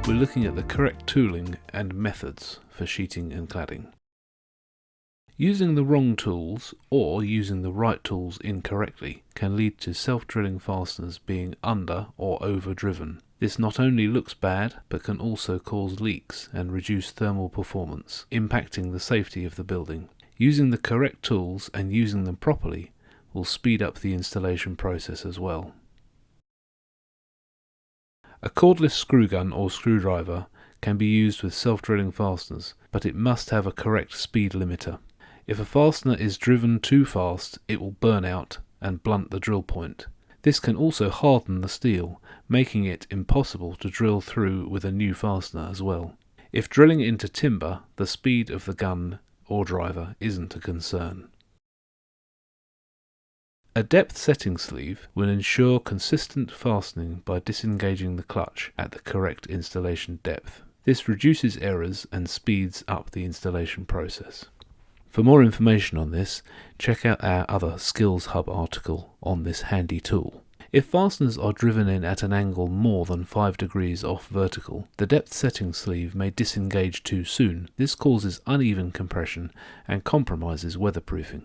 we're looking at the correct tooling and methods for sheeting and cladding. Using the wrong tools or using the right tools incorrectly can lead to self-drilling fasteners being under or over driven. This not only looks bad, but can also cause leaks and reduce thermal performance, impacting the safety of the building. Using the correct tools and using them properly will speed up the installation process as well. A cordless screw gun or screwdriver can be used with self-drilling fasteners, but it must have a correct speed limiter. If a fastener is driven too fast, it will burn out and blunt the drill point. This can also harden the steel, making it impossible to drill through with a new fastener as well. If drilling into timber, the speed of the gun or driver isn't a concern. A depth setting sleeve will ensure consistent fastening by disengaging the clutch at the correct installation depth. This reduces errors and speeds up the installation process. For more information on this, check out our other Skills Hub article on this handy tool. If fasteners are driven in at an angle more than 5 degrees off vertical, the depth setting sleeve may disengage too soon. This causes uneven compression and compromises weatherproofing.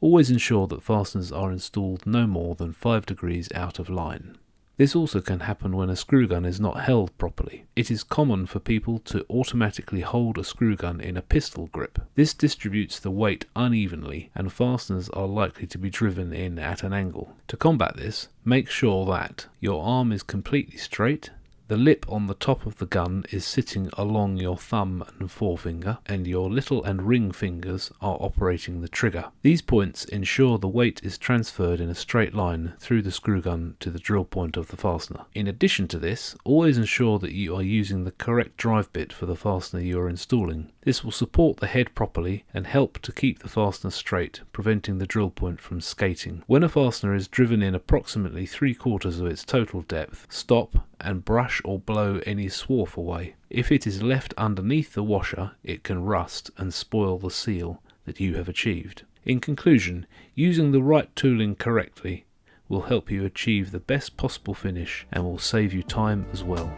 Always ensure that fasteners are installed no more than 5 degrees out of line. This also can happen when a screw gun is not held properly. It is common for people to automatically hold a screw gun in a pistol grip. This distributes the weight unevenly and fasteners are likely to be driven in at an angle. To combat this, make sure that your arm is completely straight, the lip on the top of the gun is sitting along your thumb and forefinger, and your little and ring fingers are operating the trigger. These points ensure the weight is transferred in a straight line through the screw gun to the drill point of the fastener. In addition to this, always ensure that you are using the correct drive bit for the fastener you are installing. This will support the head properly and help to keep the fastener straight, preventing the drill point from skating. When a fastener is driven in approximately 3/4 of its total depth, stop and brush or blow any swarf away. If it is left underneath the washer, it can rust and spoil the seal that you have achieved. In conclusion, using the right tooling correctly will help you achieve the best possible finish and will save you time as well.